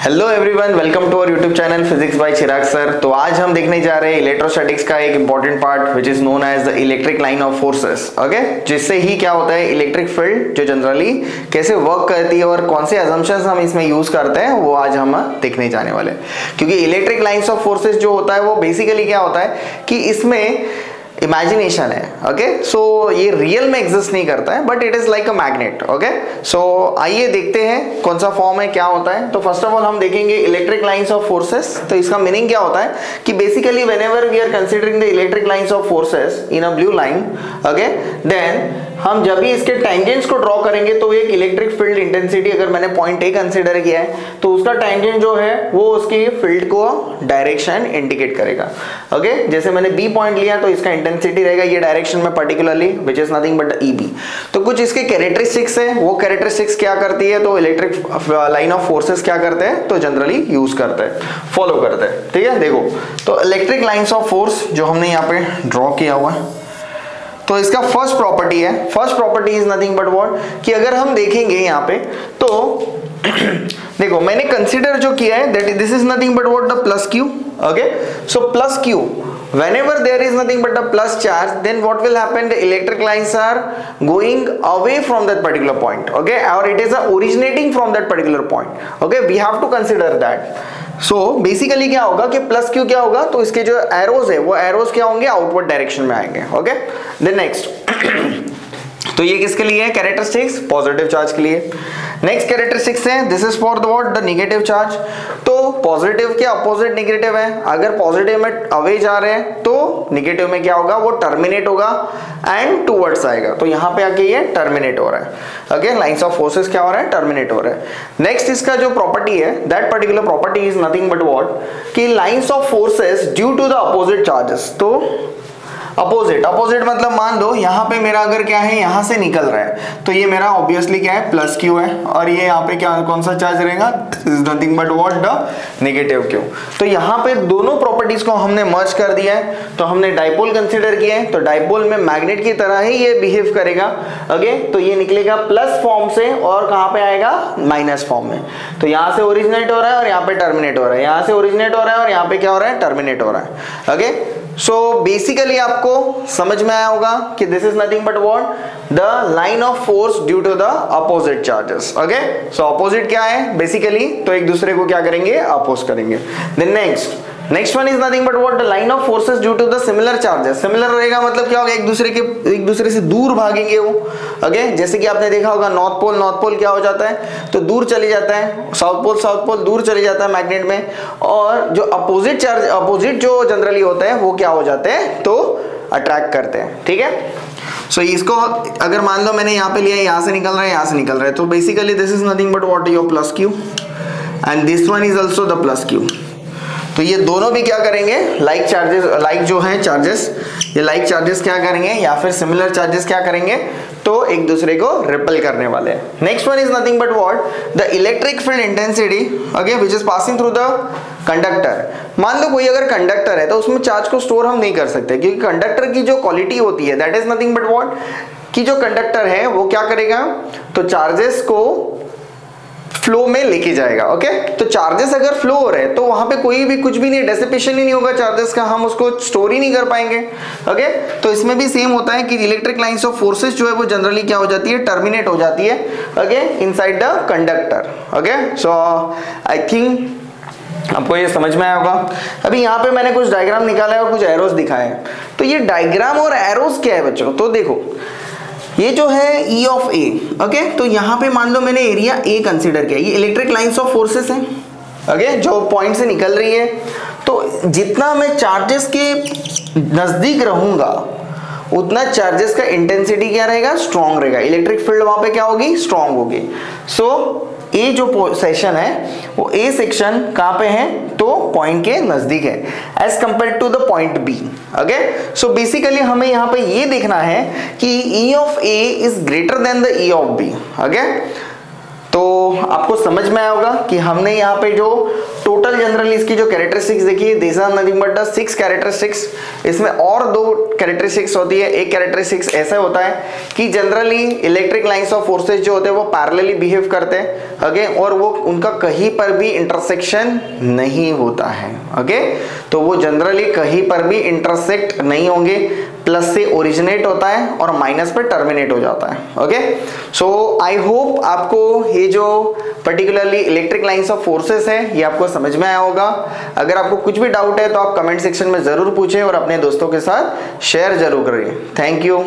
Hello everyone, welcome to our YouTube channel physics by Chirag sir. तो आज हम देखने जा रहे हैं इलेक्ट्रोस्टैटिक्स का एक important part which is known as the electric line of forces. Okay, जिससे ही क्या होता है इलेक्ट्रिक फील्ड जो जनरली कैसे वर्क करती है और कौन से अजम्पशंस हम इसमें यूज करते हैं वो आज हम देखने जाने वाले हैं। क्योंकि इलेक्ट्रिक लाइन्स ऑफ फोर्सेस जो होता है वो बेसिकली क्या होता है कि इसमें इमेजिनेशन है। ओके, सो ये रियल में एग्जिस्ट नहीं करता है but it is like a magnet. Okay, so आइए देखते हैं कौन सा फॉर्म है, क्या होता है। तो फर्स्ट ऑफ ऑल हम देखेंगे इलेक्ट्रिक लाइंस ऑफ फोर्सेस। तो इसका मीनिंग क्या होता है कि basically whenever we are considering the electric lines of forces in a blue line, okay, then हम जब भी इसके टेंजेंट्स को ड्रॉ करेंगे तो एक इलेक्ट्रिक फील्ड इंटेंसिटी, अगर मैंने पॉइंट ए कंसीडर किया है तो उसका टेंजेंट जो है वो उसकी फील्ड को डायरेक्शन इंडिकेट करेगा। ओके, जैसे मैंने बी पॉइंट लिया तो इसका इंटेंसिटी रहेगा ये डायरेक्शन में particularly which is nothing but E B. तो कुछ इसके कैरेक्टरिस्टिक्स है, वो कैरेक्टरिस्टिक्स क्या करती है तो इलेक्ट्रिक लाइन ऑफ फोर्सेस क्या करते हैं तो जनरली यूज करते हैं, फॉलो करते हैं। ठीक है, देखो तो इलेक्ट्रिक लाइंस ऑफ फोर्स जो हमने यहाँ पे ड्रॉ किया हुआ है, तो इसका फर्स्ट प्रॉपर्टी है, first property is nothing but what कि अगर हम देखेंगे यहाँ पे तो देखो मैंने कंसीडर जो किया है that this is nothing but what the plus Q. Okay, so plus Q whenever there is nothing but a plus charge, then what will happen, the electric lines are going away from that particular point, okay, or it is originating from that particular point. Okay, we have to consider that. So basically क्या होगा कि plus Q क्या होगा तो इसके जो arrows है वो एरोज क्या होंगे, आउटवर्ड डायरेक्शन में आएंगे। ओके, देन नेक्स्ट तो ये किसके लिए है कैरेक्टरिस्टिक्स, पॉजिटिव चार्ज के लिए। नेक्स्ट कैरेक्टरिस्टिक्स है this is for the what, the negative charge. तो पॉजिटिव के अपोजिट नेगेटिव है, अगर पॉजिटिव में अवे जा रहे हैं तो नेगेटिव में क्या होगा वो टर्मिनेट होगा एंड टुवर्ड्स आएगा। तो यहाँ पे आके ये टर्मिनेट हो रहा है। ओके, लाइंस ऑफ फोर्सेस क्या हो रहा है, टर्मिनेट हो रहा है। नेक्स्ट इसका जो प्रॉपर्टी है that particular property is nothing but what कि lines of forces due to the opposite charges. तो अपोजिट मतलब मान लो यहाँ पे मेरा अगर क्या है यहाँ से निकल रहा है तो ये मेरा ऑब्वियसली क्या है प्लस क्यू है, और ये यहाँ पे क्या कौन सा चार्ज रहेगा, is nothing but what the negative Q. तो यहाँ पे दोनों प्रॉपर्टीज को हमने मर्ज कर दिया है। तो हमने डाइपोल कंसीडर किया है, तो डाइपोल में मैग्नेट की तरह ही ये बिहेव करेगा। ओके, तो ये निकलेगा प्लस फॉर्म से और कहाँ पे आएगा माइनस फॉर्म में। तो यहाँ से ओरिजिनेट हो रहा है और यहाँ पे टर्मिनेट हो रहा है, यहाँ से ओरिजिनेट हो रहा है और यहाँ पे क्या हो रहा है टर्मिनेट हो रहा है। ओके, सो बेसिकली आपको समझ में आया होगा कि this is nothing but what the line of force due to the opposite charges. Okay, so opposite क्या है बेसिकली तो एक दूसरे को क्या करेंगे, अपोज करेंगे। Then next one is nothing but what the line of forces due to the similar charges. Similar रहेगा मतलब क्या होगा, एक दूसरे से दूर भागेंगे वो। ओके, जैसे कि आपने देखा होगा नॉर्थ पोल क्या हो जाता है तो दूर चले जाता है, साउथ पोल दूर चले जाता है मैग्नेट में, और जो अपोजिट जो जनरली होता है वो क्या हो जाते हैं तो अट्रैक्ट करते हैं। ठीक है, सो इसको अगर मान लो मैंने यहाँ पे लिया, यहाँ से निकल रहा है, यहाँ से निकल रहा है, तो basically this is nothing but what your plus Q and this one is also the plus Q. तो ये दोनों भी क्या करेंगे, लाइक चार्जेस, लाइक जो है चार्जेस, ये लाइक चार्जेस क्या करेंगे या फिर सिमिलर चार्जेस क्या करेंगे तो एक दूसरे को रिपेल करने वाले हैं। Next one is nothing but what the electric field intensity, okay, which is passing through the conductor. मान लो कोई अगर कंडक्टर है तो उसमें चार्ज को स्टोर हम नहीं कर सकते, क्योंकि कंडक्टर की जो क्वालिटी होती है that is nothing but what कि जो कंडक्टर है वो क्या करेगा तो चार्जेस को फ्लो में लेके जाएगा। ओके, तो चार्जेस अगर फ्लो हो रहे हैं तो वहां पे कोई भी कुछ भी नहीं, डेसिपेशन ही नहीं होगा चार्जेस का, हम उसको स्टोर ही नहीं कर पाएंगे। ओके, तो इसमें भी सेम होता है कि इलेक्ट्रिक लाइंस ऑफ फोर्सेस जो है वो जनरली क्या हो जाती है, टर्मिनेट हो जाती है। Okay, inside the conductor. Okay, so I think आपको ये समझ में आया होगा। अभी यहाँ पे मैंने कुछ डायग्राम निकाला है और कुछ एरोस दिखाए हैं। तो ये डायग्राम और एरोस क्या है बच्चों, तो देखो ये जो है E ऑफ A, ओके, तो यहाँ पे मान लो मैंने एरिया A कंसीडर किया, ये इलेक्ट्रिक लाइंस ऑफ फोर्सेस हैं। ओके, जो पॉइंट से निकल रही है, तो जितना मैं चार्जेस के नजदीक रहूंगा उतना चार्जेस का इंटेंसिटी क्या रहेगा, स्ट्रॉन्ग रहेगा, इलेक्ट्रिक फील्ड वहां पे क्या होगी, स्ट्रॉन्ग होगी। सो ए जो सेक्शन है वो ए सेक्शन कहाँ पे है तो पॉइंट के नजदीक है as compare to the point B. Okay, so basically हमें यहाँ पे ये देखना है कि E of A is greater than the E of B। Okay, तो आपको समझ में आया होगा कि हमने यहाँ पे जो टोटल जनरली इसकी जो कैरेक्टरिस्टिक्स देखी है, this are nothing but the 6 characteristics. इसमें और 2 कैरेक्टरिस्टिक्स होती है। एक कैरेक्टरिस्टिक्स ऐसा होता है कि generally electric lines of forces जो होते हैं वो पैरेलली बिहेव करते हैं, ओके, और वो उनका कहीं पर भी इंटरसेक्शन नहीं होता है, ओके। तो वो जनरली कहीं पर भी इंटरसेक्ट नहीं होंगे, प्लस से ओरिजिनेट होता है और माइनस पे टर्मिनेट हो जाता है, ओके। सो आई होप आपको ये जो particularly electric lines of forces है ये आपको समझ में आया होगा। अगर आपको कुछ भी डाउट है तो आप कमेंट सेक्शन में जरूर पूछें और अपने दोस्तों के साथ शेयर जरूर करिए। Thank you.